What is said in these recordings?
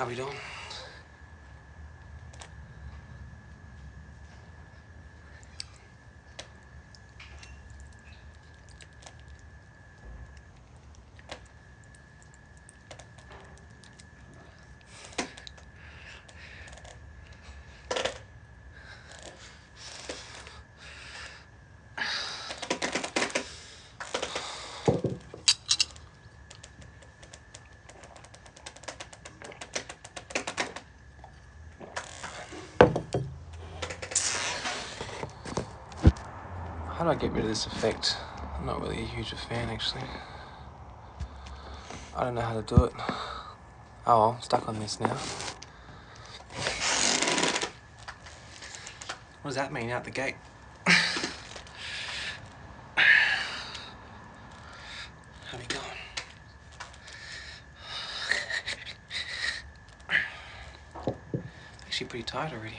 How we doing? How do I get rid of this effect? I'm not really a huge fan, actually. I don't know how to do it. Oh well, I'm stuck on this now. What does that mean out the gate? How we going? Actually pretty tired already.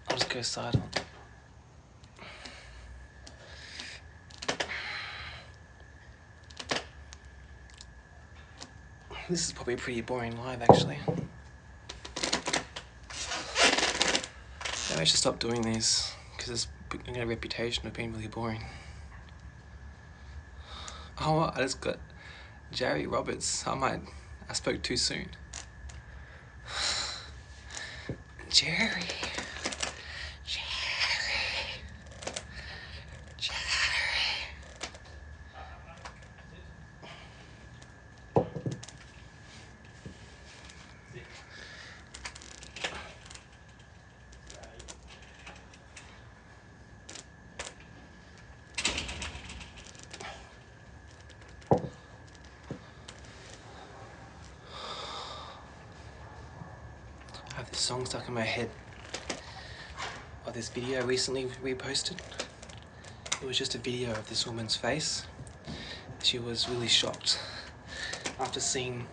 I'll just go side on. This is probably pretty boring live, actually. Maybe I should stop doing these, because it's getting a reputation of being really boring. Oh, I just got Jerry Roberts. I spoke too soon. Jerry. I have this song stuck in my head of this video I recently reposted. It was just a video of this woman's face. She was really shocked after seeing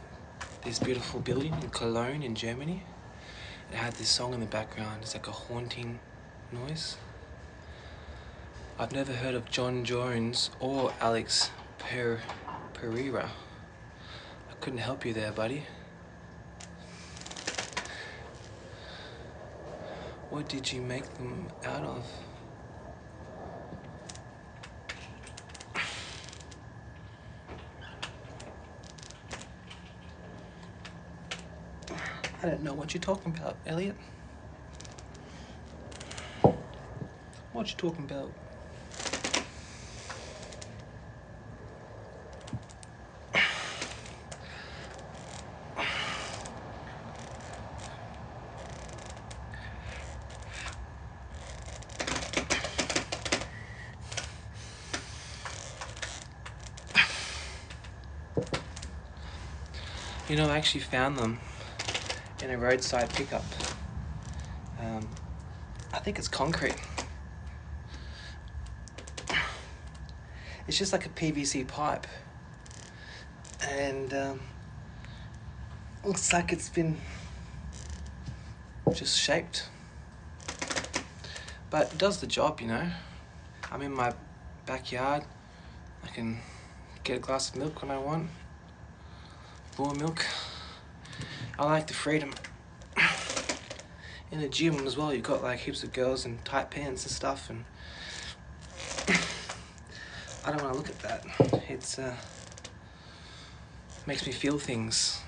this beautiful building in Cologne in Germany. It had this song in the background. It's like a haunting noise. I've never heard of John Jones or Alex Pereira. I couldn't help you there, buddy. What did you make them out of? I don't know what you're talking about, Elliot. What you talking about? You know, I actually found them in a roadside pickup. I think it's concrete. It's just like a PVC pipe. And looks like it's been just shaped. But it does the job, you know. I'm in my backyard. I can get a glass of milk when I want. Raw milk. I like the freedom. In the gym as well, you've got like heaps of girls in tight pants and stuff, and I don't want to look at that. It's makes me feel things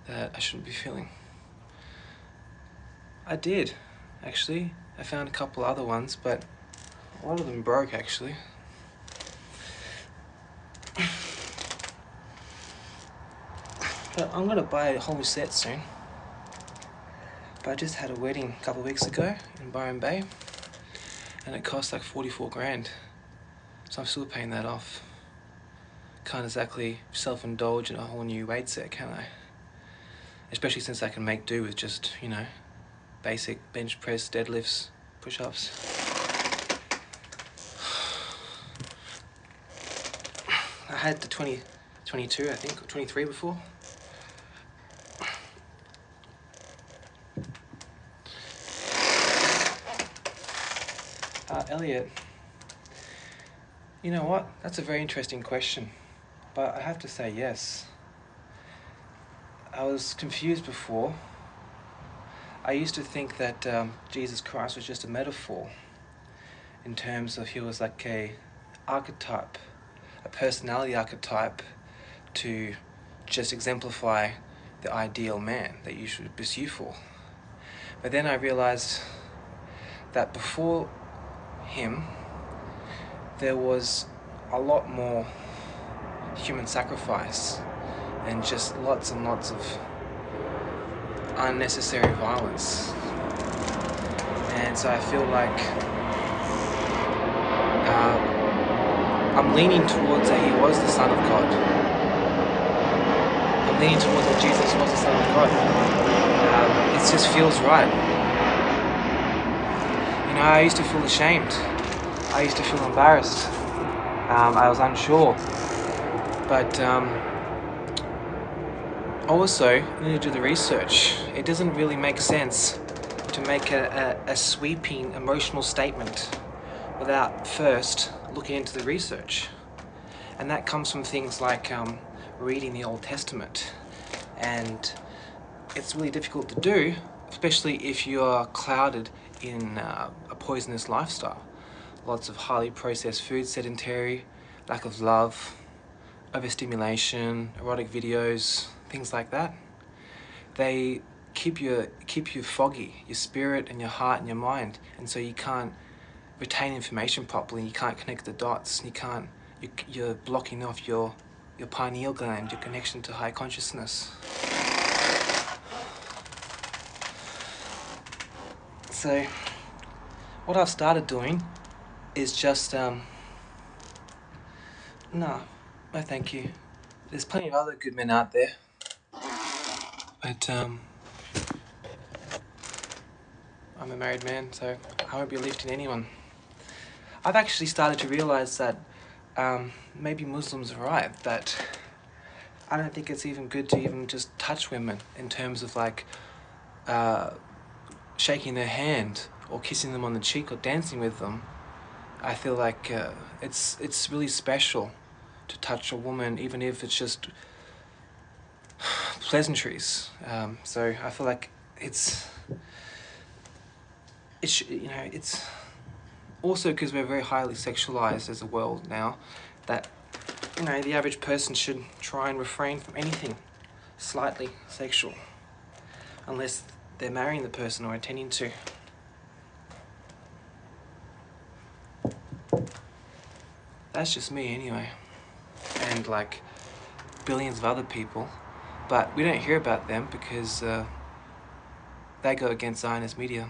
that I shouldn't be feeling. I did, actually. I found a couple other ones, but a lot of them broke, actually. But I'm gonna buy a whole set soon. But I just had a wedding a couple of weeks ago in Byron Bay, and it cost like 44 grand. So I'm still paying that off. Can't exactly self-indulge in a whole new weight set, can I? Especially since I can make do with just, you know, basic bench press, deadlifts, push-ups. I had the 22, I think, or 23 before. Elliot, you know what? That's a very interesting question. But I have to say yes. I was confused before. I used to think that Jesus Christ was just a metaphor in terms of he was like a archetype, a personality archetype to just exemplify the ideal man that you should pursue for. But then I realized that before him, there was a lot more human sacrifice and just lots and lots of unnecessary violence. And so I feel like I'm leaning towards that he was the Son of God. I'm leaning towards that Jesus was the Son of God. It just feels right. You know, I used to feel ashamed. I used to feel embarrassed. I was unsure. But also, you need to do the research. It doesn't really make sense to make a sweeping emotional statement without first looking into the research. And that comes from things like reading the Old Testament. And it's really difficult to do, especially if you're clouded in a poisonous lifestyle. Lots of highly processed food, sedentary, lack of love, overstimulation, erotic videos, things like that. They keep you foggy, your spirit and your heart and your mind, and so you can't retain information properly. You can't connect the dots. You're blocking off your pineal gland, your connection to high consciousness. So what I've started doing is just no thank you. There's plenty of other good men out there, but I'm a married man, so I won't be lifting anyone. I've actually started to realize that maybe Muslims are right, that I don't think it's even good to even just touch women in terms of like shaking their hand or kissing them on the cheek or dancing with them. I feel like it's really special to touch a woman, even if it's just pleasantries. So I feel like it's also because we're very highly sexualized as a world now, that the average person should try and refrain from anything slightly sexual, unless they're marrying the person or intending to. That's just me anyway, and like billions of other people, but we don't hear about them because they go against Zionist media.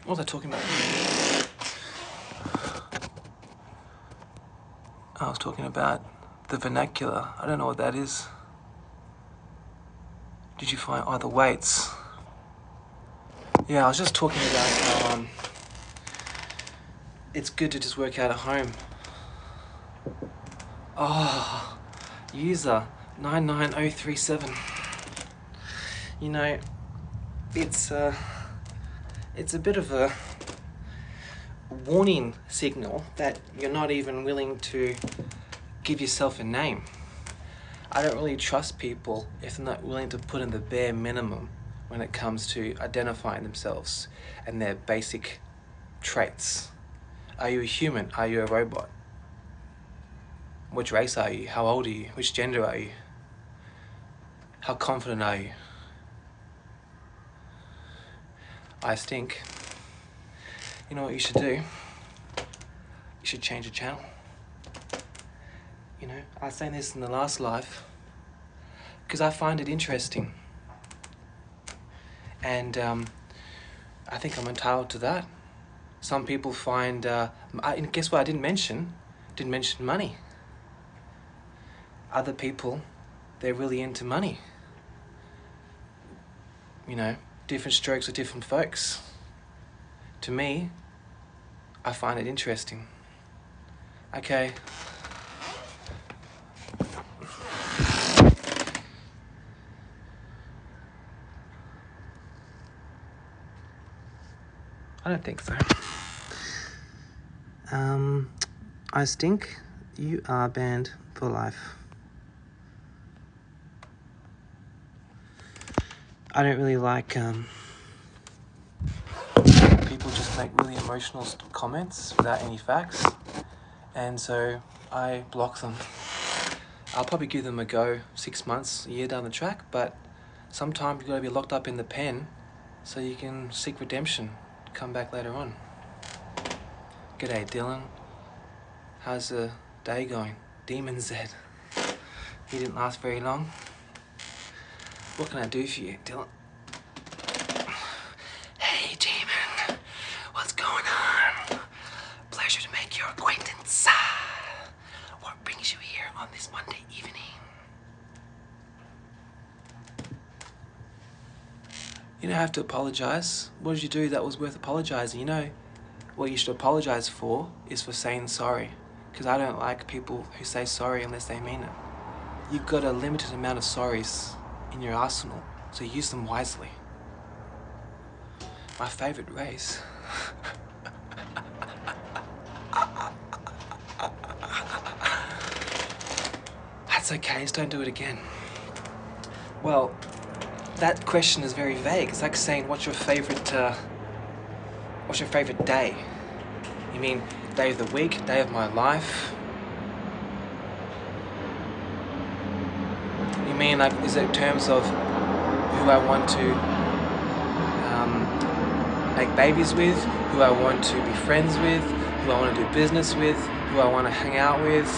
What was I talking about? I was talking about the vernacular. I don't know what that is. Did you find the weights? Yeah, I was just talking about how it's good to just work out at home. Oh, user 99037. It's a bit of a warning signal that you're not even willing to give yourself a name. I don't really trust people if they're not willing to put in the bare minimum when it comes to identifying themselves and their basic traits. Are you a human? Are you a robot? Which race are you? How old are you? Which gender are you? How confident are you? I stink. You know what you should do? You should change the channel. I was saying this in the last live because I find it interesting, and I think I'm entitled to that. Some people find, and guess what I didn't mention? Didn't mention money. Other people, they're really into money. you know, different strokes for different folks. To me, I find it interesting. Okay. I don't think so. I stink. You are banned for life. I don't really like people just make really emotional comments without any facts, and so I block them. I'll probably give them a go 6 months, a year down the track, but sometimes you've got to be locked up in the pen so you can seek redemption, come back later on. G'day Dylan, how's the day going? Demon Z. He didn't last very long. What can I do for you, Dylan? Hey Demon, what's going on? Pleasure to make your acquaintance. What brings you here on this Monday evening? You don't have to apologise. What did you do that was worth apologising? You know, what you should apologise for is for saying sorry. Because I don't like people who say sorry unless they mean it. You've got a limited amount of sorries in your arsenal, so use them wisely. My favourite race. That's okay, just don't do it again. Well, that question is very vague. It's like saying, what's your favourite day? You mean day of the week, day of my life? You mean like, is it in terms of who I want to make babies with, who I want to be friends with, who I want to do business with, who I want to hang out with?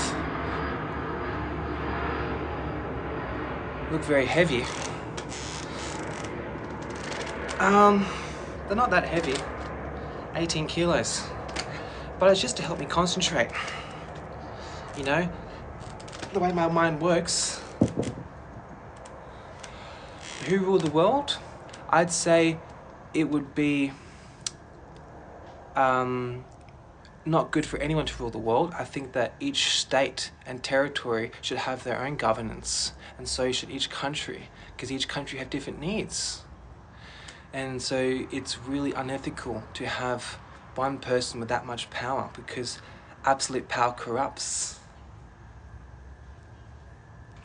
Look very heavy. They're not that heavy. 18 kilos. But it's just to help me concentrate. You know, the way my mind works. Who ruled the world? I'd say it would be not good for anyone to rule the world. I think that each state and territory should have their own governance, and so should each country, because each country have different needs. And so it's really unethical to have one person with that much power, because absolute power corrupts.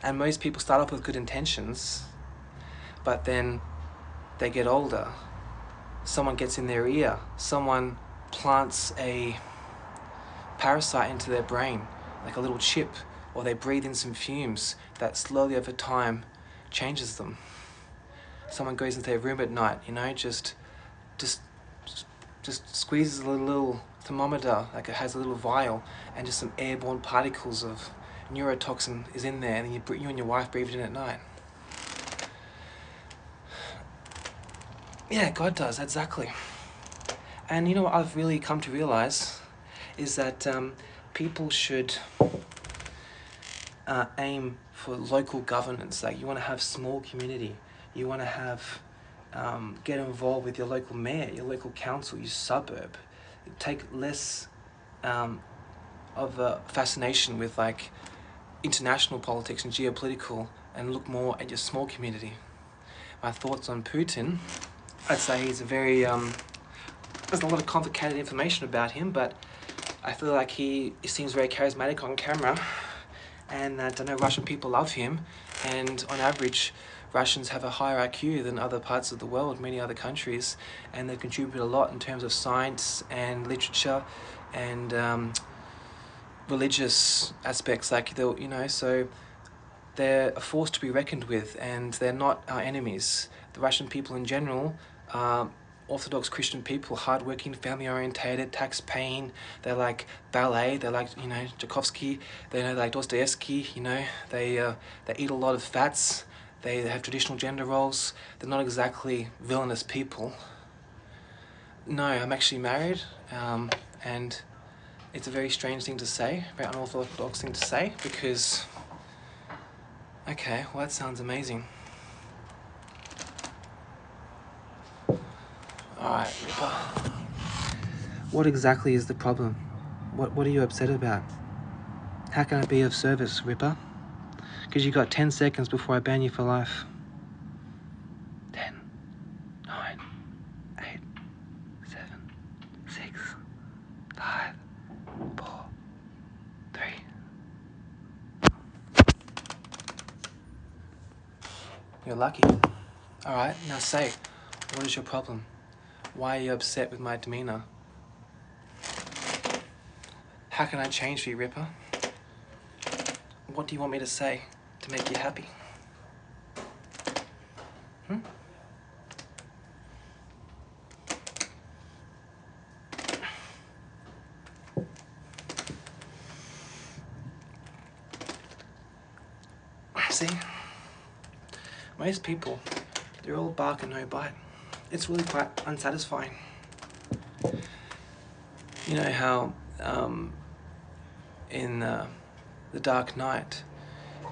And most people start off with good intentions, but then they get older. Someone gets in their ear. Someone plants a parasite into their brain, like a little chip, or they breathe in some fumes that slowly over time changes them. Someone goes into their room at night, you know, just squeezes a little thermometer, like it has a little vial, and just some airborne particles of neurotoxin is in there, and then you and your wife breathe it in at night. Yeah, God does, exactly. And you know what I've really come to realise is that people should aim for local governance. Like, you want to have small community. You want to have get involved with your local mayor, your local council, your suburb. Take less of a fascination with like international politics and geopolitical, and look more at your small community. My thoughts on Putin, I'd say he's a very there's a lot of complicated information about him, but I feel like he seems very charismatic on camera, and that I know Russian people love him, and on average Russians have a higher IQ than other parts of the world, many other countries, and they contribute a lot in terms of science and literature and religious aspects, like you know, so they're a force to be reckoned with, and they're not our enemies. The Russian people in general are Orthodox Christian people, hardworking, family-orientated, tax-paying. They like ballet. They like, you know, Tchaikovsky. They know, like Dostoevsky. You know, they eat a lot of fats. They have traditional gender roles. They're not exactly villainous people. No, I'm actually married, and it's a very strange thing to say, very unorthodox thing to say, because, okay, well, that sounds amazing. Alright, Ripper. What exactly is the problem? What are you upset about? How can I be of service, Ripper? Because you got 10 seconds before I ban you for life. 10, 9, 8, 7, 6, 5, 4, 3. You're lucky. Alright, now say, what is your problem? Why are you upset with my demeanor? How can I change for you, Ripper? What do you want me to say to make you happy? See? Most people, they're all bark and no bite. It's really quite unsatisfying. You know how in The Dark Knight,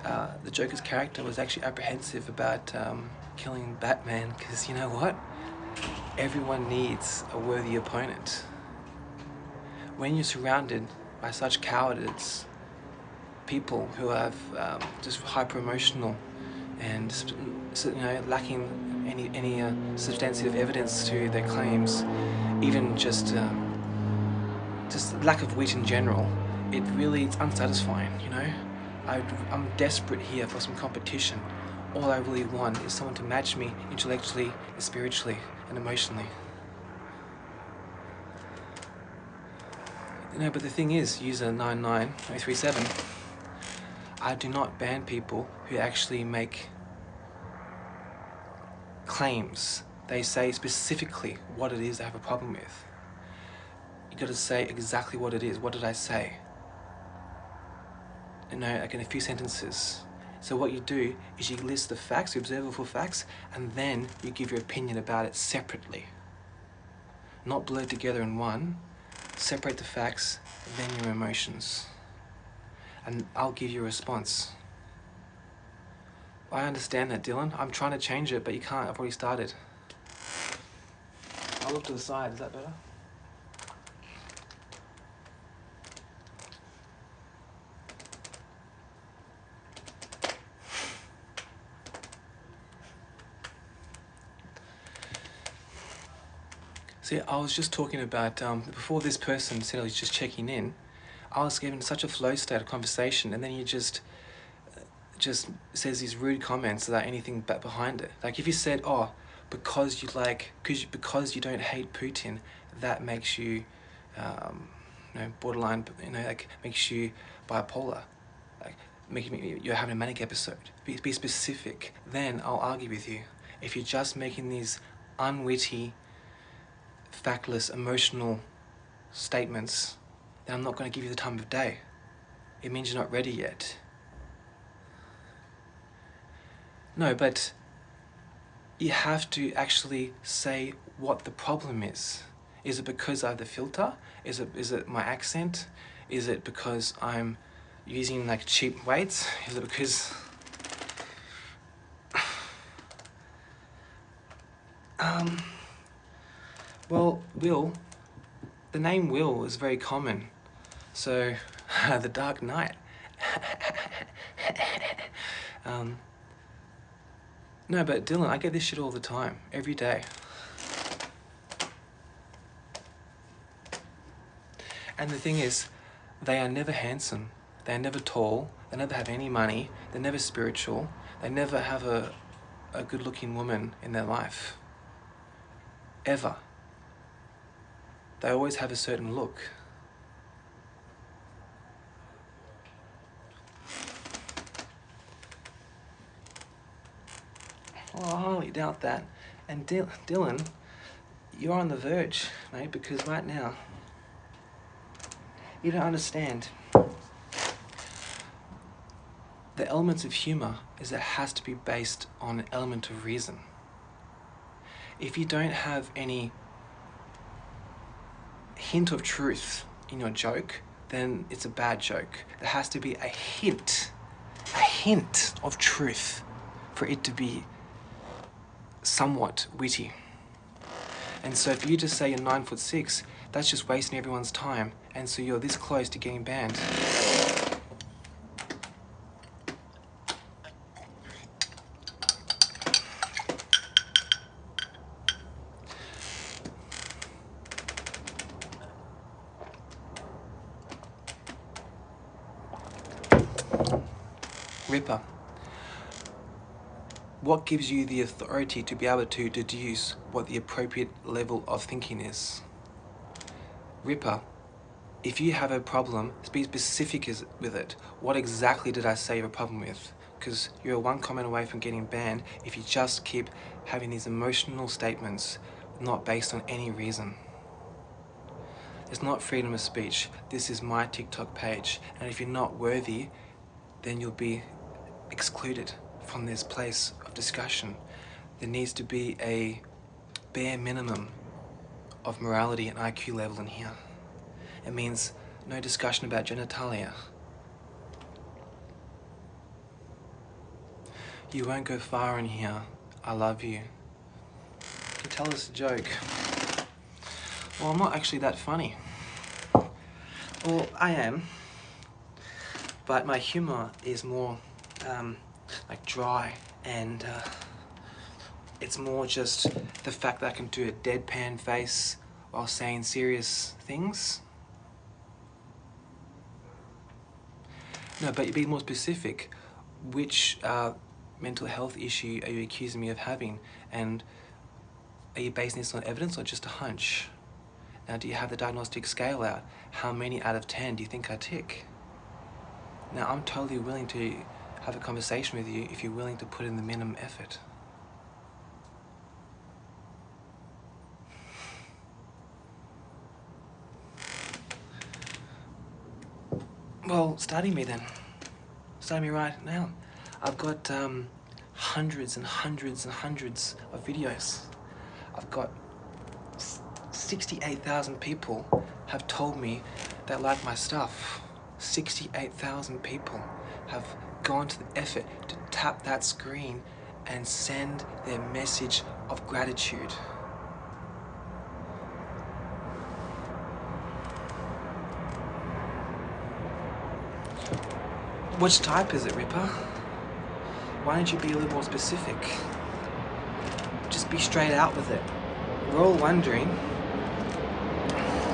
the Joker's character was actually apprehensive about killing Batman because, you know what? Everyone needs a worthy opponent. When you're surrounded by such cowards, people who have just hyper-emotional and lacking any substantive evidence to their claims, even just lack of wit in general, it's unsatisfying, you know? I'm desperate here for some competition. All I really want is someone to match me intellectually, spiritually, and emotionally. But the thing is, user 99037, I do not ban people who actually make claims. They say specifically what it is they have a problem with. You gotta say exactly what it is. What did I say? Like in a few sentences. So what you do is you list the facts, the observable facts, and then you give your opinion about it separately. Not blurred together in one. Separate the facts, then your emotions. And I'll give you a response. I understand that, Dylan. I'm trying to change it, but you can't. I've already started. I'll look to the side. Is that better? See, I was just talking about, before this person said I was just checking in, I was given such a flow state of conversation, and then he just says these rude comments without anything behind it. Like if you said, oh, because you don't hate Putin, that makes you, borderline, makes you bipolar. You're having a manic episode. Be specific. Then I'll argue with you. If you're just making these unwitty, factless, emotional statements, then I'm not going to give you the time of day. It means you're not ready yet. No, but you have to actually say what the problem is. Is it because I have the filter? Is it my accent? Is it because I'm using like cheap weights? Is it because well, Will, the name Will is very common. So, The Dark Knight. No, but Dylan, I get this shit all the time, every day. And the thing is, they are never handsome, they are never tall, they never have any money, they're never spiritual, they never have a good-looking woman in their life. Ever. They always have a certain look. Well, I highly doubt that. And Dylan, you're on the verge, mate, because right now, you don't understand. The elements of humour is it has to be based on an element of reason. If you don't have any hint of truth in your joke, then it's a bad joke. There has to be a hint of truth for it to be somewhat witty. And so if you just say you're 9'6", that's just wasting everyone's time. And so you're this close to getting banned. Ripper, what gives you the authority to be able to deduce what the appropriate level of thinking is? Ripper, if you have a problem, be specific with it. What exactly did I say you have a problem with? Because you're one comment away from getting banned if you just keep having these emotional statements not based on any reason. It's not freedom of speech. This is my TikTok page. And if you're not worthy, then you'll be excluded from this place of discussion. There needs to be a bare minimum of morality and IQ level in here. It means no discussion about genitalia. You won't go far in here. I love you. You tell us a joke. Well, I'm not actually that funny. Well, I am. But my humor is more like dry, and it's more just the fact that I can do a deadpan face while saying serious things. No, but be more specific. Which mental health issue are you accusing me of having? And are you basing this on evidence or just a hunch? Now, do you have the diagnostic scale out? How many out of 10 do you think I tick? Now, I'm totally willing to have a conversation with you if you're willing to put in the minimum effort. Well, study me then. Study me right now. I've got hundreds and hundreds and hundreds of videos. I've got 68,000 people have told me they like my stuff. 68,000 people have gone to the effort to tap that screen and send their message of gratitude. Which type is it, Ripper? Why don't you be a little more specific? Just be straight out with it. We're all wondering,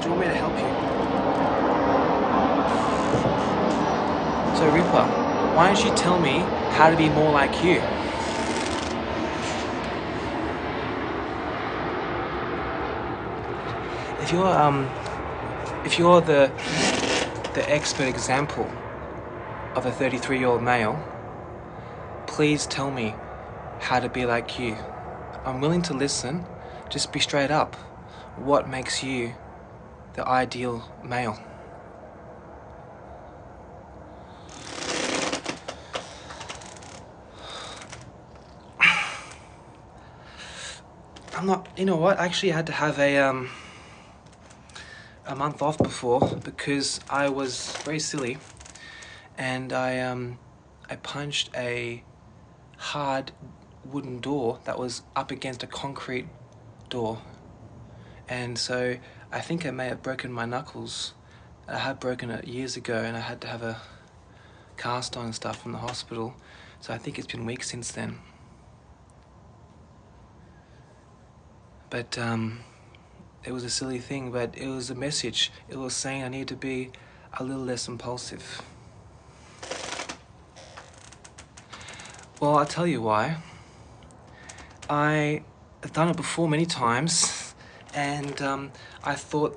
do you want me to help you? So Ripper, why don't you tell me how to be more like you? If you're the expert example of a 33-year-old male, please tell me how to be like you. I'm willing to listen. Just be straight up. What makes you the ideal male? I'm not, you know what, I actually had to have a month off before because I was very silly, and I punched a hard wooden door that was up against a concrete door, and so I think I may have broken my knuckles. I had broken it years ago, and I had to have a cast on and stuff from the hospital, so I think it's been weeks since then. But it was a silly thing, but it was a message. It was saying I need to be a little less impulsive. Well, I'll tell you why. I have done it before many times, and I thought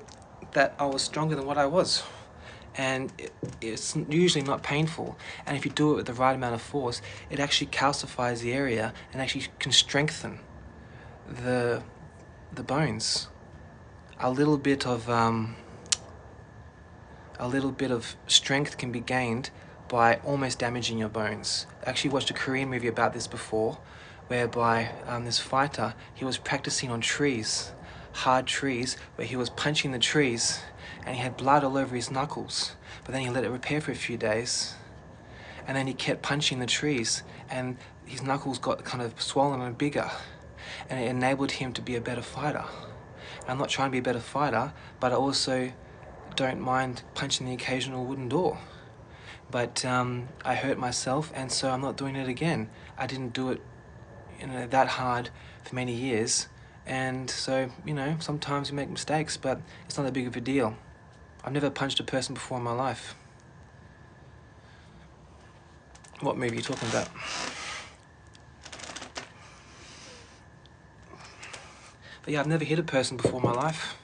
that I was stronger than what I was. And it's usually not painful, and if you do it with the right amount of force, it actually calcifies the area and actually can strengthen the bones. A little bit of strength can be gained by almost damaging your bones. I actually watched a Korean movie about this before, whereby this fighter, he was practicing on trees, hard trees, where he was punching the trees, and he had blood all over his knuckles. But then he let it repair for a few days, and then he kept punching the trees, and his knuckles got kind of swollen and bigger, and it enabled him to be a better fighter. I'm not trying to be a better fighter, but I also don't mind punching the occasional wooden door. But I hurt myself, and so I'm not doing it again. I didn't do it, that hard for many years, and so, sometimes you make mistakes, but it's not that big of a deal. I've never punched a person before in my life. What movie are you talking about? But yeah, I've never hit a person before in my life.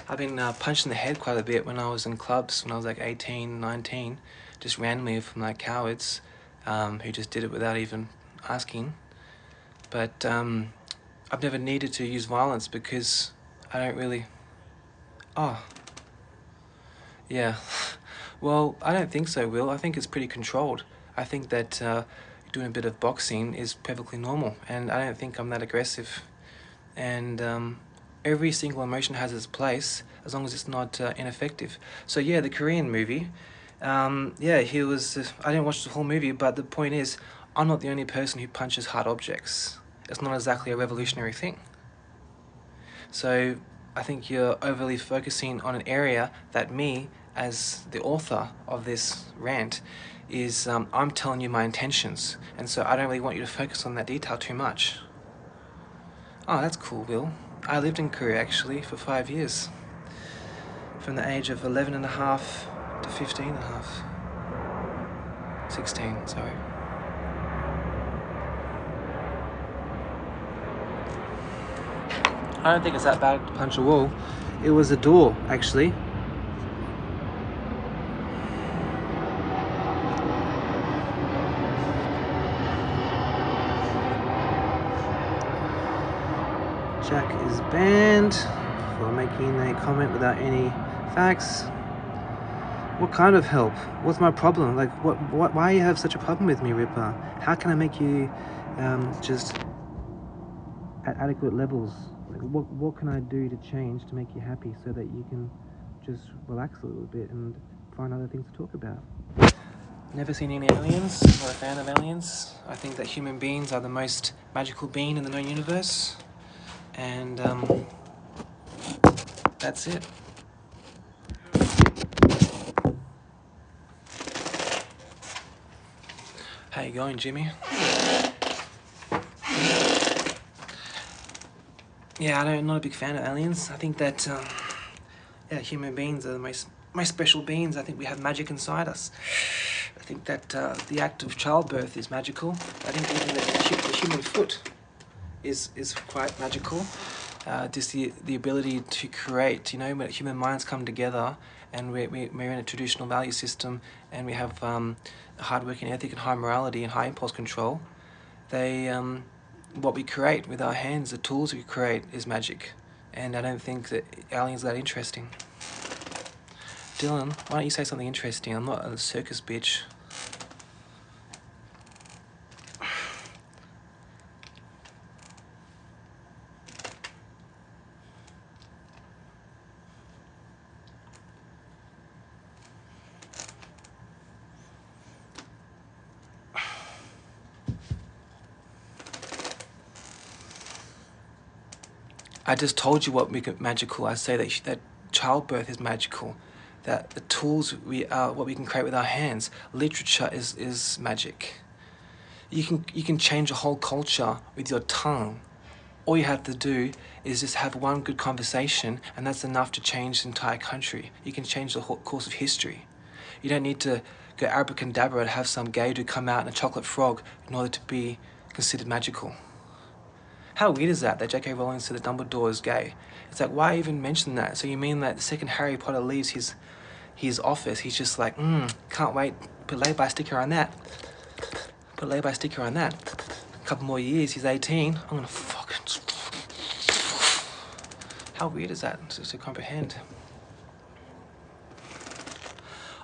I've been punched in the head quite a bit when I was in clubs, when I was like 18, 19, just randomly from like cowards who just did it without even asking. But I've never needed to use violence because I don't really... Oh. Yeah. Well, I don't think so, Will. I think it's pretty controlled. I think that doing a bit of boxing is perfectly normal, and I don't think I'm that aggressive. And every single emotion has its place, as long as it's not ineffective. So yeah, the Korean movie, yeah, he was... I didn't watch the whole movie, but the point is, I'm not the only person who punches hard objects. It's not exactly a revolutionary thing. So I think you're overly focusing on an area that me, as the author of this rant, is I'm telling you my intentions, and so I don't really want you to focus on that detail too much. Oh, that's cool, Will. I lived in Korea actually for 5 years, from the age of 11 and a half to 15 and a half. 16, sorry. I don't think it's that bad to punch a wall. It was a door, actually. Jack is banned for making a comment without any facts. What kind of help? What's my problem? Like, why you have such a problem with me, Ripper? How can I make you just at adequate levels? Like, what can I do to change to make you happy so that you can just relax a little bit and find other things to talk about? Never seen any aliens, not a fan of aliens. I think that human beings are the most magical being in the known universe. And that's it. How you going, Jimmy? Yeah, I'm not a big fan of aliens. I think that yeah, human beings are the most special beings. I think we have magic inside us. I think that the act of childbirth is magical. I think even the human foot is quite magical. Just the ability to create, when human minds come together, and we're in a traditional value system, and we have hard working ethic and high morality and high impulse control. What we create with our hands, the tools we create, is magic. And I don't think that aliens are that interesting. Dylan, why don't you say something interesting? I'm not a circus bitch. I just told you what make it magical. I say that childbirth is magical, that the tools what we can create with our hands, literature is magic. You can change a whole culture with your tongue. All you have to do is just have one good conversation, and that's enough to change the entire country. You can change the whole course of history. You don't need to go abracadabra and have some gay dude come out in a chocolate frog in order to be considered magical. How weird is that J.K. Rowling said that Dumbledore is gay? It's like, why even mention that? So you mean that the second Harry Potter leaves his office, he's just like, can't wait, put lay-by sticker on that. Put lay-by sticker on that. A couple more years, he's 18, I'm gonna fucking... How weird is that to comprehend?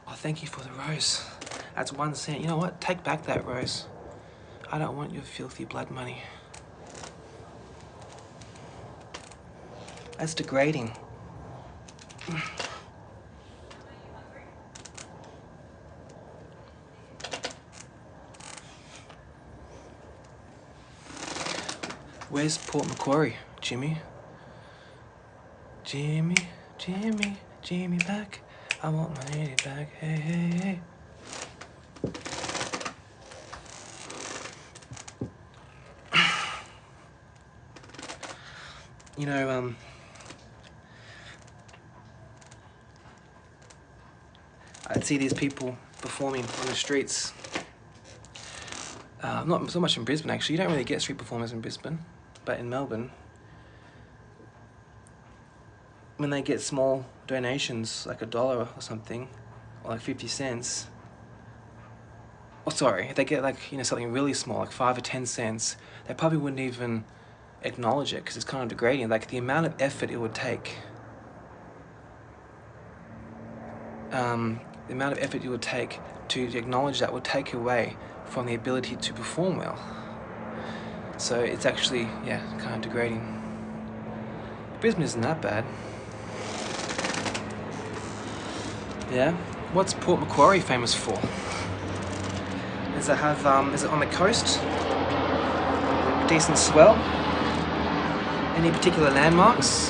Oh, thank you for the rose. That's 1 cent. You know what? Take back that rose. I don't want your filthy blood money. That's degrading. Where's Port Macquarie, Jimmy? Jimmy, Jimmy, Jimmy back. I want my lady back. Hey, hey, hey. You know, I'd see these people performing on the streets. Not so much in Brisbane, actually. You don't really get street performers in Brisbane, but in Melbourne, when they get small donations, like $1 or something, or like 50 cents, or sorry, if they get like, you know, something really small, like 5 or 10 cents, they probably wouldn't even acknowledge it because it's kind of degrading. Like the amount of effort it would take, to acknowledge that would take away from the ability to perform well. So it's actually, yeah, kind of degrading. Brisbane isn't that bad. Yeah. What's Port Macquarie famous for? Does it have, is it on the coast? Decent swell? Any particular landmarks?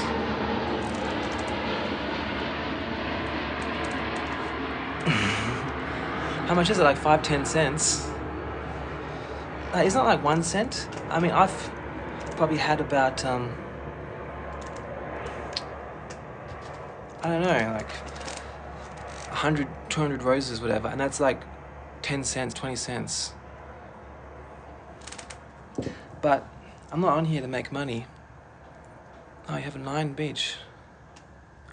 How much is it? Like 5-10 cents? It's not like 1 cent. I mean, I've probably had about, I don't know, like 100, 200 roses, whatever, and that's like 10 cents, 20 cents. But I'm not on here to make money. Oh, you have a 9 beach.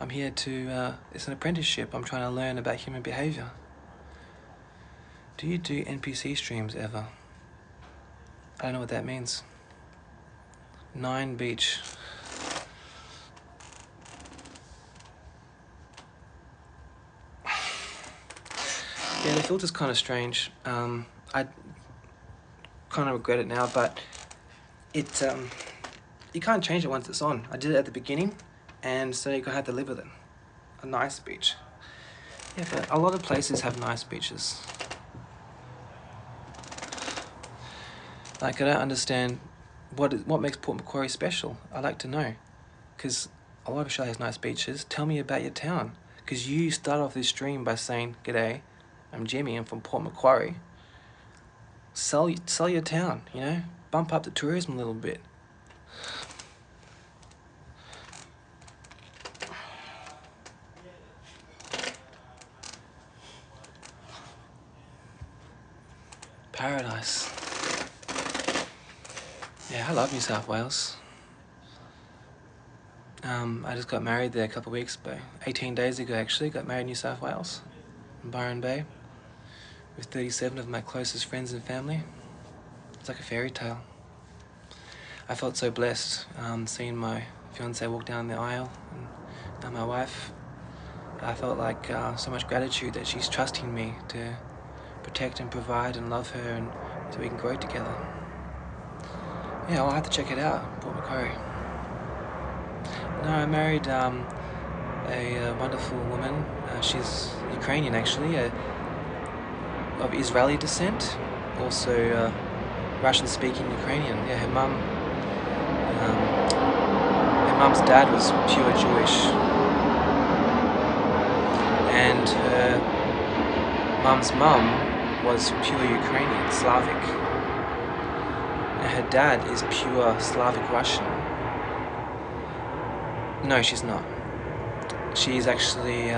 I'm here to, it's an apprenticeship. I'm trying to learn about human behavior. Do you do NPC streams ever? I don't know what that means. 9 beach. Yeah, the filter's kind of strange. I kind of regret it now, but it, you can't change it once it's on. I did it at the beginning, and so you're gonna have to live with it. A nice beach. Yeah, but a lot of places have nice beaches. Like, I don't understand what makes Port Macquarie special. I'd like to know, because a lot of Australia has nice beaches. Tell me about your town, because you start off this stream by saying, "G'day, I'm Jimmy. I'm from Port Macquarie." Sell your town. You know, bump up the tourism a little bit. Paradise. Yeah, I love New South Wales. I just got married there a couple of weeks ago. 18 days ago, actually, got married in New South Wales, in Byron Bay, with 37 of my closest friends and family. It's like a fairy tale. I felt so blessed seeing my fiancée walk down the aisle, and now my wife. I felt like so much gratitude that she's trusting me to protect and provide and love her, and so we can grow together. Yeah, I'll have to check it out, Port Macquarie. No, I married a wonderful woman. She's Ukrainian, actually, of Israeli descent, also Russian-speaking Ukrainian. Yeah, her mum's dad was pure Jewish, and her mum's mum was pure Ukrainian, Slavic. And her dad is pure Slavic Russian. No, she's not. She's actually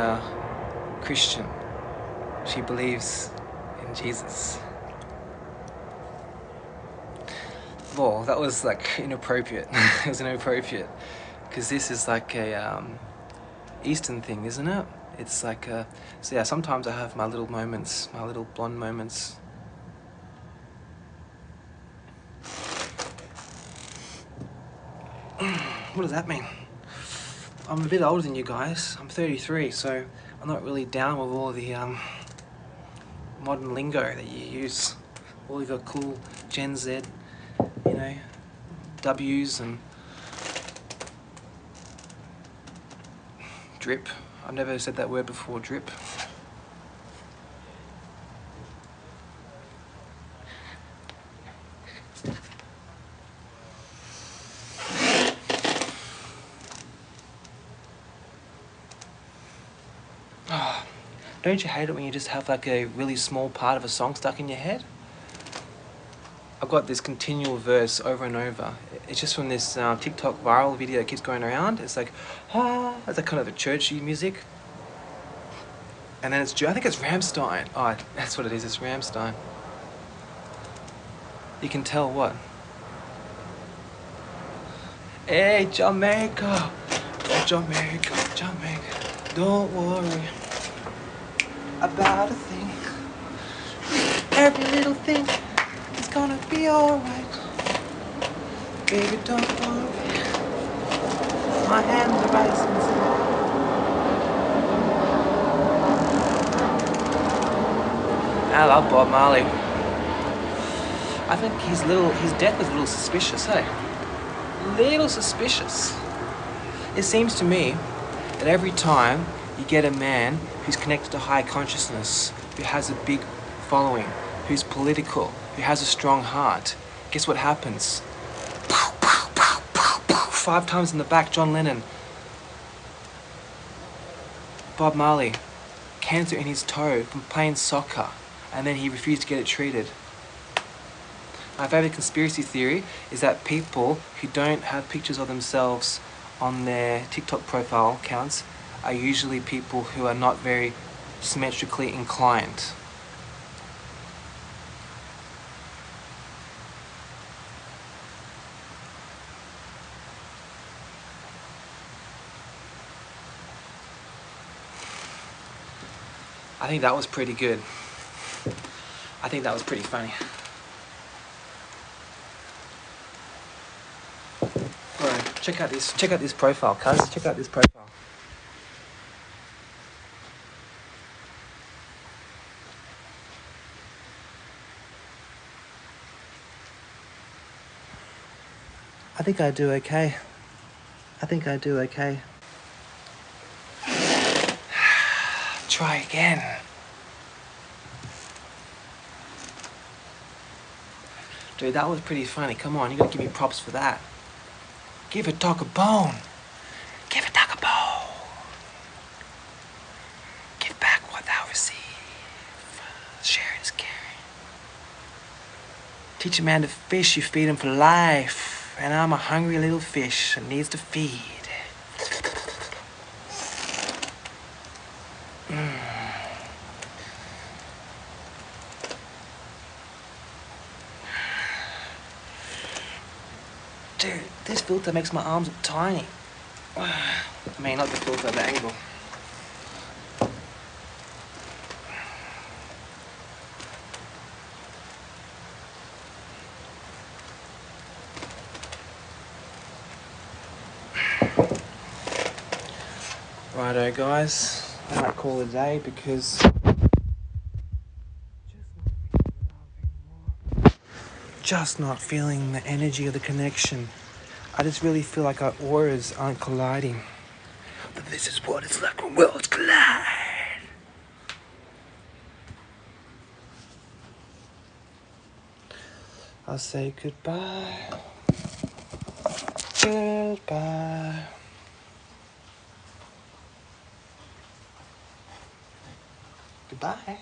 Christian. She believes in Jesus. Well, that was like inappropriate. It was inappropriate because this is like a Eastern thing, isn't it? It's like so yeah. Sometimes I have my little moments, my little blonde moments. What does that mean? I'm a bit older than you guys. I'm 33, so I'm not really down with all the modern lingo that you use. All of your cool Gen Z, you know, W's and drip. I've never said that word before, drip. Don't you hate it when you just have like a really small part of a song stuck in your head? I've got this continual verse over and over. It's just from this TikTok viral video that keeps going around. It's like, ah, it's like kind of a churchy music. And then I think it's Rammstein. Oh, that's what it is, it's Rammstein. You can tell what? Hey, Jamaica, Jamaica, Jamaica, don't worry about a thing. Every little thing is gonna be alright. Baby, don't worry. My hands are rising. I love Bob Marley. I think his death was a little suspicious, hey? Little suspicious. It seems to me that every time you get a man who's connected to high consciousness, who has a big following, who's political, who has a strong heart, guess what happens? 5 times in the back, John Lennon. Bob Marley, cancer in his toe from playing soccer, and then he refused to get it treated. My favourite conspiracy theory is that people who don't have pictures of themselves on their TikTok profile accounts are usually people who are not very symmetrically inclined. I think that was pretty good. I think that was pretty funny. Bro, check out this profile, cuz. Check out this profile. I think I do okay. I think I do okay. Try again. Dude, that was pretty funny. Come on, you gotta give me props for that. Give a dog a bone. Give a dog a bone. Give back what thou receive. Sharing is caring. Teach a man to fish, you feed him for life. And I'm a hungry little fish that needs to feed. Dude, this filter makes my arms look tiny. I mean, not the filter, the angle. Righto, guys. I might call it a day because just not feeling the energy of the connection. I just really feel like our auras aren't colliding. But this is what it's like when worlds collide. I'll say goodbye. Goodbye. Goodbye.